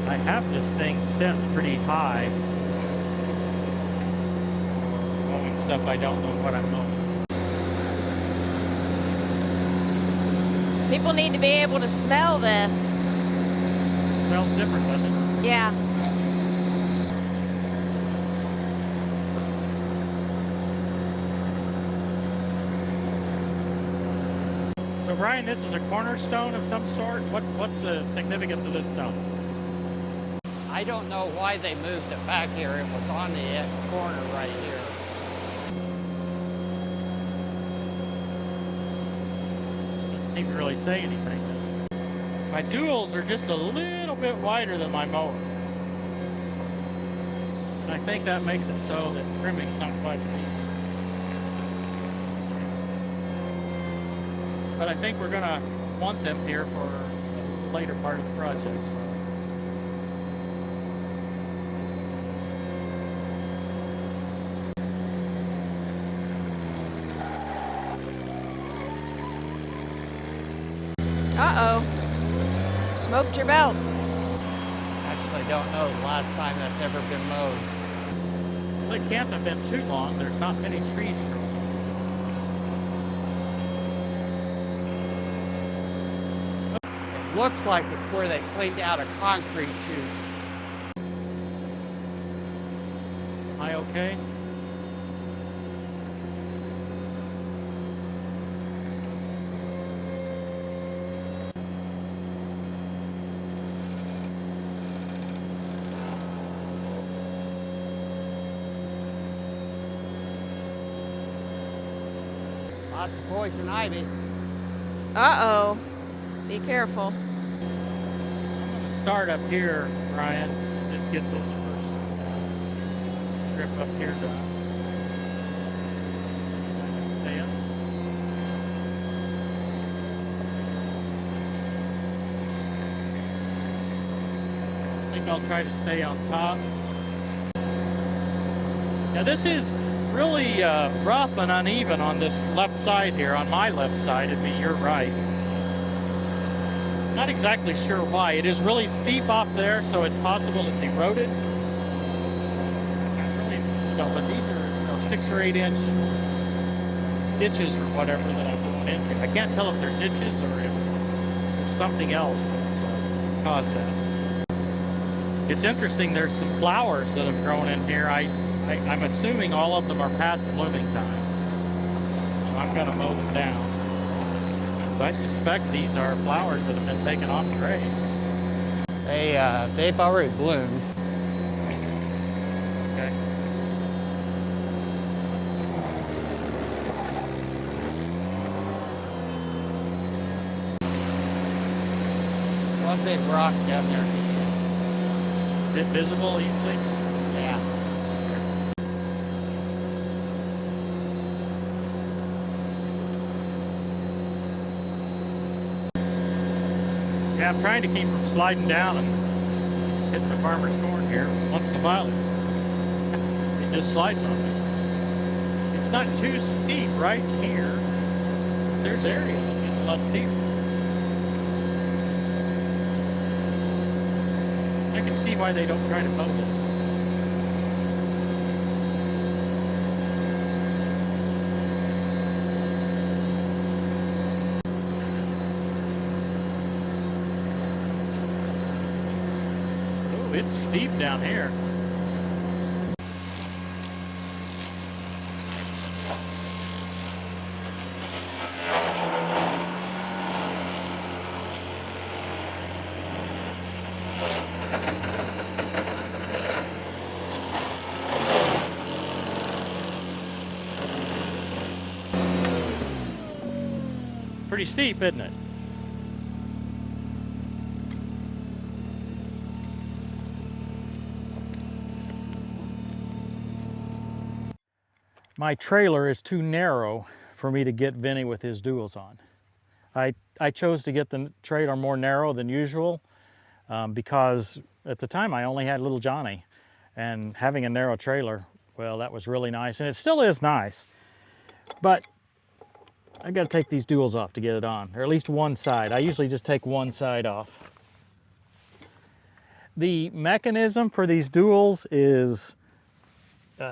I have this thing set pretty high. Mowing stuff I don't know what I'm mowing. People need to be able to smell this. It smells different, doesn't it? Yeah. So Brian, this is a cornerstone of some sort? What's the significance of this stone? I don't know why they moved it back here. It was on the corner right here. Doesn't seem to really say anything. My duals are just a little bit wider than my mower. And I think that makes it so that trimming's not quite as easy. But I think we're gonna want them here for the later part of the project. So. Uh-oh. Smoked your belt. Actually, don't know the last time that's ever been mowed. Well, it can't have been too long. There's not many trees growing. It looks like it's where they cleaned out a concrete chute. Am I okay? Lots of poison ivy. Uh-oh. Be careful. I'm gonna start up here, Brian. Just get this first strip up here done. I can stay up. I think I'll try to stay on top. Now this is really rough and uneven on this left side here. On my left side, it'd be your right. Not exactly sure why. It is really steep off there, so it's possible it's eroded. Really, but these are 6 or 8 inch ditches or whatever that I'm going into. I can't tell if they're ditches or if there's something else that's caused that. It's interesting. There's some flowers that have grown in here. I'm assuming all of them are past blooming time. So I'm going to mow them down. But I suspect these are flowers that have been taken off trays. They've already bloomed. Okay. One big rock down there. Is it visible easily? Yeah. Yeah, I'm trying to keep from sliding down and hitting the farmer's corn here. Once in a while, it just slides on me. It's not too steep right here. There's areas that it's a lot steeper. I can see why they don't try to mow this. It's steep down here. Pretty steep, isn't it? My trailer is too narrow for me to get Vinny with his duals on. I chose to get the trailer more narrow than usual because at the time I only had little Johnny, and having a narrow trailer, well, that was really nice, and it still is nice. But I got to take these duals off to get it on, or at least one side. I usually just take one side off. The mechanism for these duals is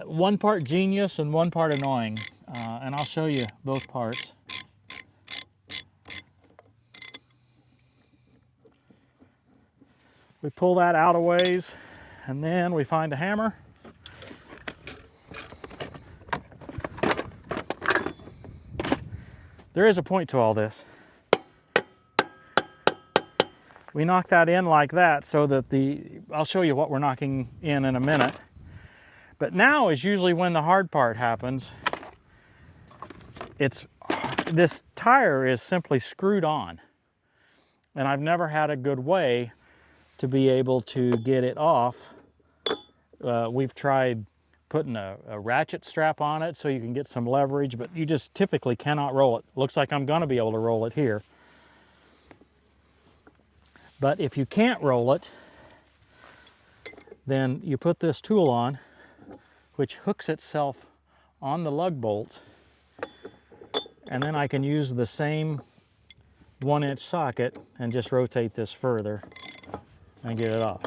one part genius and one part annoying, and I'll show you both parts. We pull that out a ways, and then we find a hammer. There is a point to all this. We knock that in like that so that I'll show you what we're knocking in a minute. But now is usually when the hard part happens. This tire is simply screwed on. And I've never had a good way to be able to get it off. We've tried putting a ratchet strap on it so you can get some leverage, but you just typically cannot roll it. Looks like I'm gonna be able to roll it here. But if you can't roll it, then you put this tool on, which hooks itself on the lug bolts, and then I can use the same 1-inch socket and just rotate this further and get it off.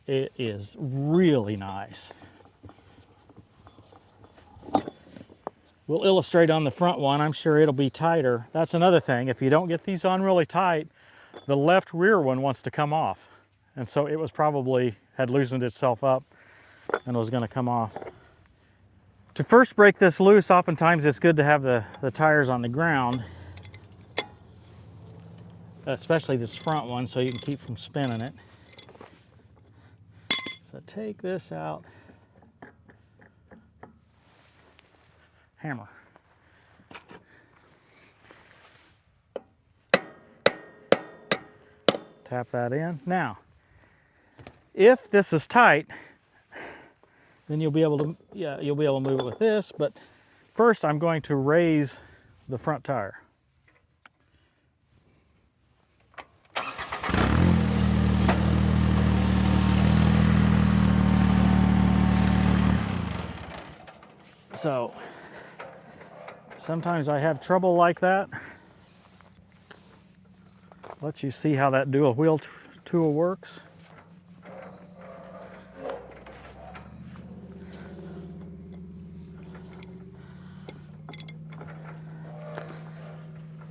It is really nice. We'll illustrate on the front one. I'm sure it'll be tighter. That's another thing. If you don't get these on really tight, the left rear one wants to come off. And so it was probably had loosened itself up and was going to come off. To first break this loose, oftentimes it's good to have the tires on the ground, especially this front one, so you can keep from spinning it. So take this out. Hammer. Tap that in. Now, if this is tight, then you'll be able to move it with this, but first I'm going to raise the front tire. So sometimes I have trouble like that. Let you see how that dual wheel tool works.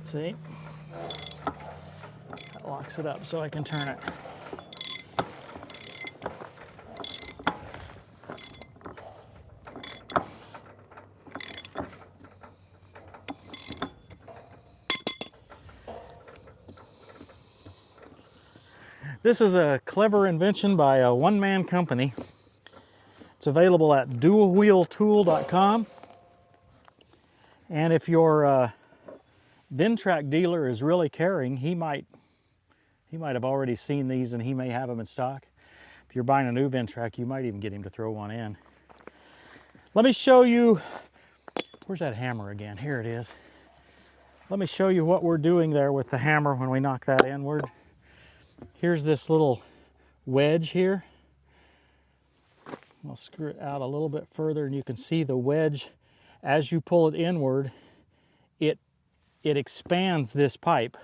See? That locks it up so I can turn it. This is a clever invention by a one-man company. It's available at dualwheeltool.com. And if your Ventrac dealer is really caring, he might have already seen these and he may have them in stock. If you're buying a new Ventrac, you might even get him to throw one in. Let me show you, where's that hammer again? Here it is. Let me show you what we're doing there with the hammer when we knock that inward. Here's this little wedge here. I'll screw it out a little bit further and you can see the wedge. As you pull it inward, it expands this pipe,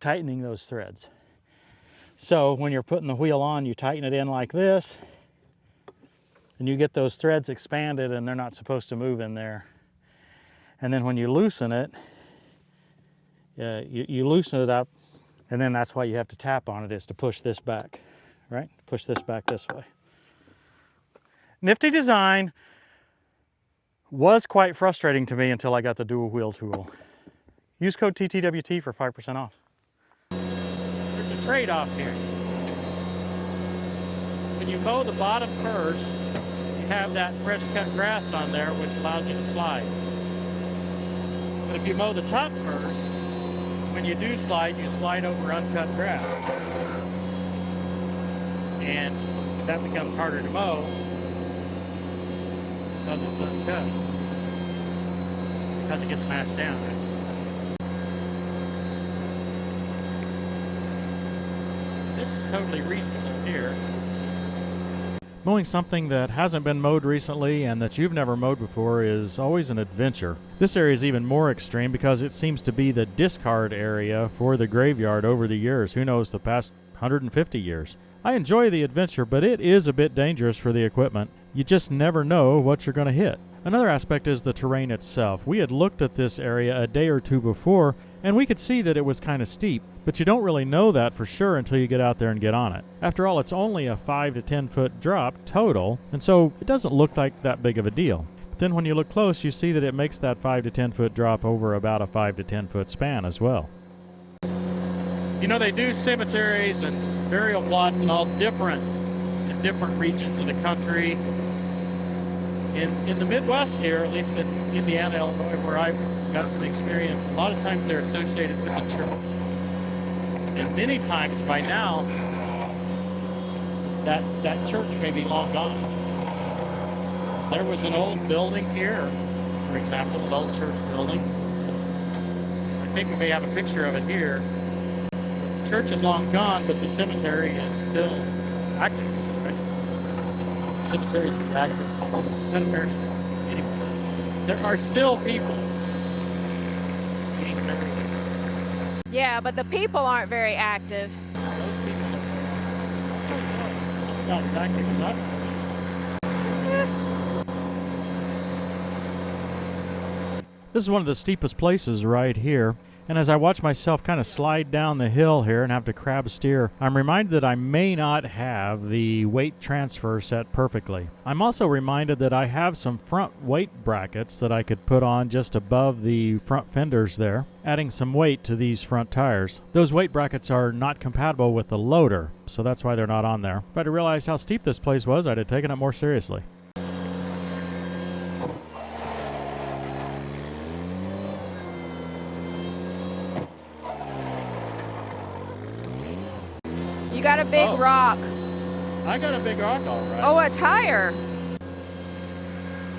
tightening those threads. So when you're putting the wheel on, you tighten it in like this, and you get those threads expanded and they're not supposed to move in there. And then when you loosen it, you loosen it up, and then that's why you have to tap on it, is to push this back, right? Push this back this way. Nifty design. Was quite frustrating to me until I got the dual wheel tool. Use code TTWT for 5% off. There's a trade-off here. When you mow the bottom first, you have that fresh cut grass on there, which allows you to slide. But if you mow the top first, when you do slide, you slide over uncut grass. And that becomes harder to mow because it's uncut. Because it gets smashed down, right? This is totally reasonable here. Mowing something that hasn't been mowed recently and that you've never mowed before is always an adventure. This area is even more extreme because it seems to be the discard area for the graveyard over the years. Who knows, the past 150 years. I enjoy the adventure, but it is a bit dangerous for the equipment. You just never know what you're going to hit. Another aspect is the terrain itself. We had looked at this area a day or two before, and we could see that it was kind of steep, but you don't really know that for sure until you get out there and get on it. After all, it's only a 5 to 10 foot drop total, and so it doesn't look like that big of a deal. But then when you look close, you see that it makes that 5 to 10 foot drop over about a 5 to 10 foot span as well. You know, they do cemeteries and burial plots in all different regions of the country. In the Midwest here, at least in Indiana, Illinois, where I've got some experience, a lot of times they're associated with the church. And many times by now, that church may be long gone. There was an old building here, for example, an old church building. I think we may have a picture of it here. The church is long gone, but the cemetery is still active. Right? The cemetery is active. Cemeteries. Anyway, there are still people being buried. Yeah, but the people aren't very active. Those people are not as active as I am. This is one of the steepest places right here, and as I watch myself kind of slide down the hill here and have to crab steer, I'm reminded that I may not have the weight transfer set perfectly. I'm also reminded that I have some front weight brackets that I could put on just above the front fenders there, adding some weight to these front tires. Those weight brackets are not compatible with the loader, so that's why they're not on there. If I'd realized how steep this place was, I'd have taken it more seriously. You got a big Oh. rock. I got a big rock, all right. Oh, a tire.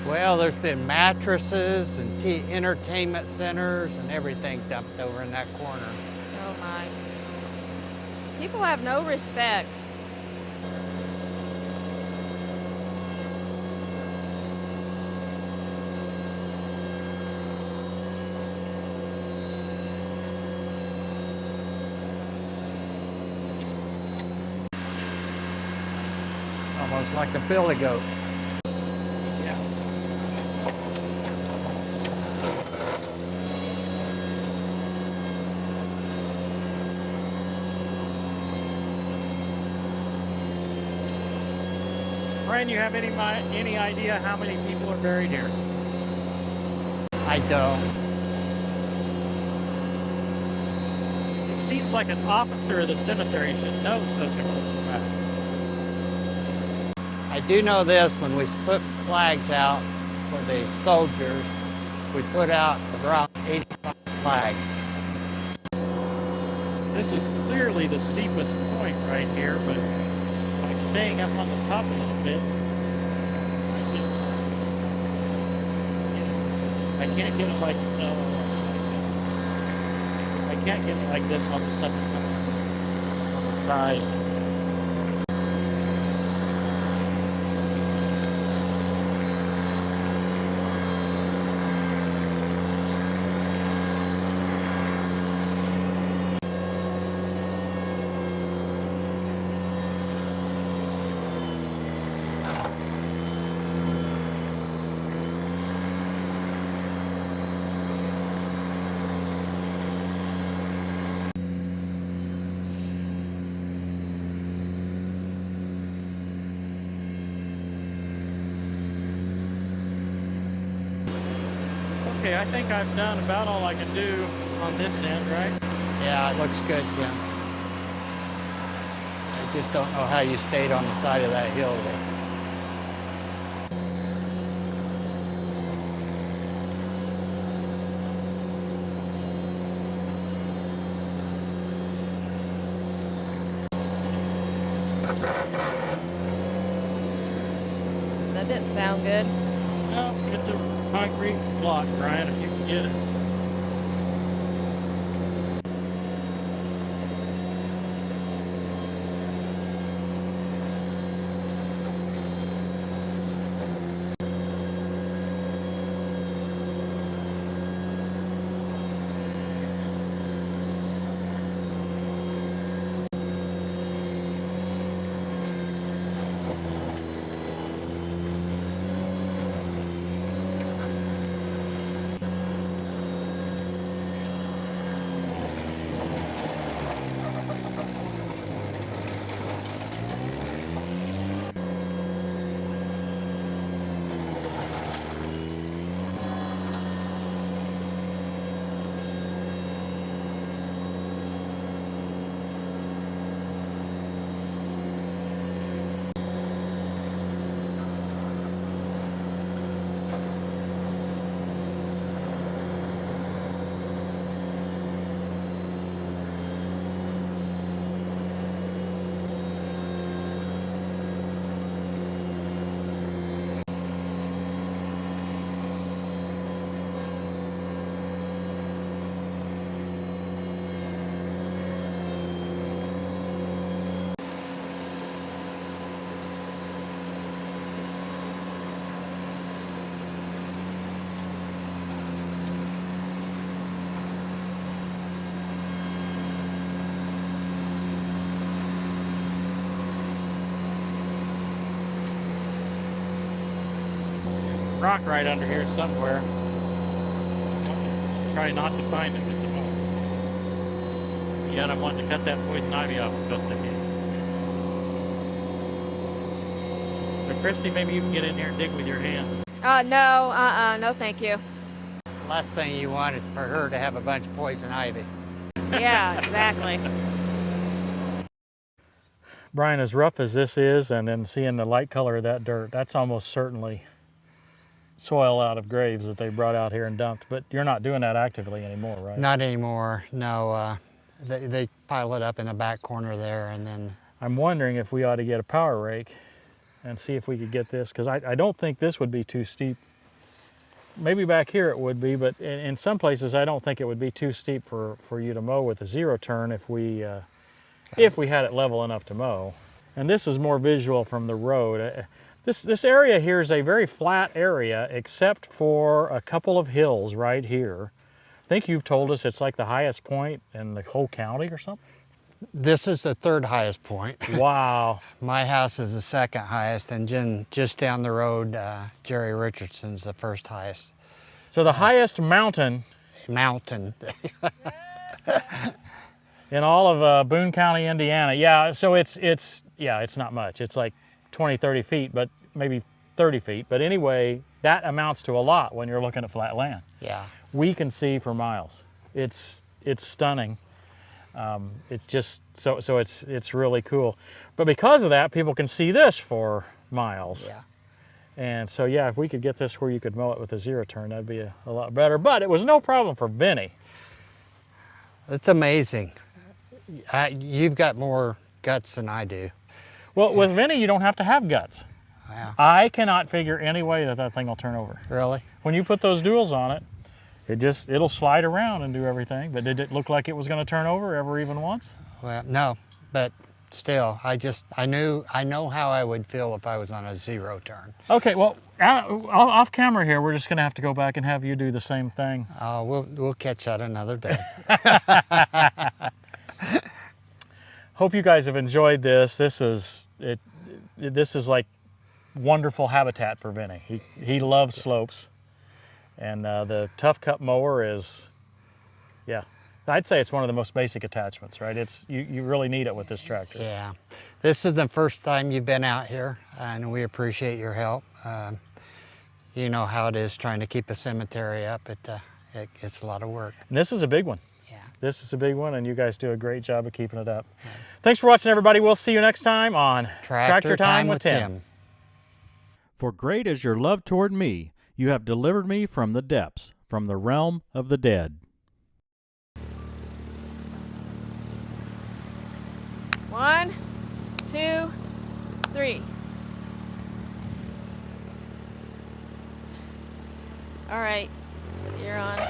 Well, there's been mattresses and entertainment centers and everything dumped over in that corner. Oh my. People have no respect. Almost like a billy goat. Yeah. Brian, you have any idea how many people are buried here? I don't. It seems like an officer of the cemetery should know such important facts. I do know this, when we put flags out for the soldiers, we put out around 85 flags. This is clearly the steepest point right here, but by staying up on the top a little bit, I can't get it like I can't get it like this on the second one, on the side. Okay, I think I've done about all I can do on this end, right? Yeah, it looks good, Jim. I just don't know how you stayed on the side of that hill there. That didn't sound good. No, it's a concrete block, Brian, if you can get it. rock right under here somewhere. Try not to find it with the mower. Yet I wanted to cut that poison ivy off as best I can. But Christy, maybe you can get in here and dig with your hands. No, no thank you. Last thing you want is for her to have a bunch of poison ivy. Yeah, exactly. Brian, as rough as this is, and then seeing the light color of that dirt, that's almost certainly soil out of graves that they brought out here and dumped. But you're not doing that actively anymore, right? Not anymore, no. They pile it up in the back corner there, and then... I'm wondering if we ought to get a power rake and see if we could get this, because I don't think this would be too steep. Maybe back here it would be, but in some places I don't think it would be too steep for you to mow with a zero turn if we had it level enough to mow. And this is more visual from the road. This area here is a very flat area except for a couple of hills right here. I think you've told us it's like the highest point in the whole county or something? This is the third highest point. Wow. My house is the second highest, and just down the road, Jerry Richardson's the first highest. So the highest mountain Mountain. in all of Boone County, Indiana. Yeah, so it's not much. It's like 20, 30 feet, but maybe 30 feet. But anyway, that amounts to a lot when you're looking at flat land. Yeah. We can see for miles. It's stunning. It's just, so it's really cool. But because of that, people can see this for miles. Yeah. And so yeah, if we could get this where you could mow it with a zero turn, that'd be a lot better. But it was no problem for Vinny. It's amazing. You've got more guts than I do. Well, with Vinny, you don't have to have guts. Wow. I cannot figure any way that thing will turn over. Really? When you put those duals on it, it'll slide around and do everything. But did it look like it was going to turn over ever even once? Well, no, but still, I know how I would feel if I was on a zero turn. Okay, well, off camera here, we're just going to have to go back and have you do the same thing. We'll catch that another day. Hope you guys have enjoyed this. This is like wonderful habitat for Vinny. He loves slopes, and the Tough Cut mower is, yeah, I'd say it's one of the most basic attachments, right? You really need it with this tractor. Yeah, this is the first time you've been out here, and we appreciate your help. You know how it is trying to keep a cemetery up. It's a lot of work. And this is a big one. Yeah. This is a big one, and you guys do a great job of keeping it up. Right. Thanks for watching, everybody. We'll see you next time on Tractor Time with Tim. For great is your love toward me, you have delivered me from the depths, from the realm of the dead. 1, 2, 3. All right, you're on.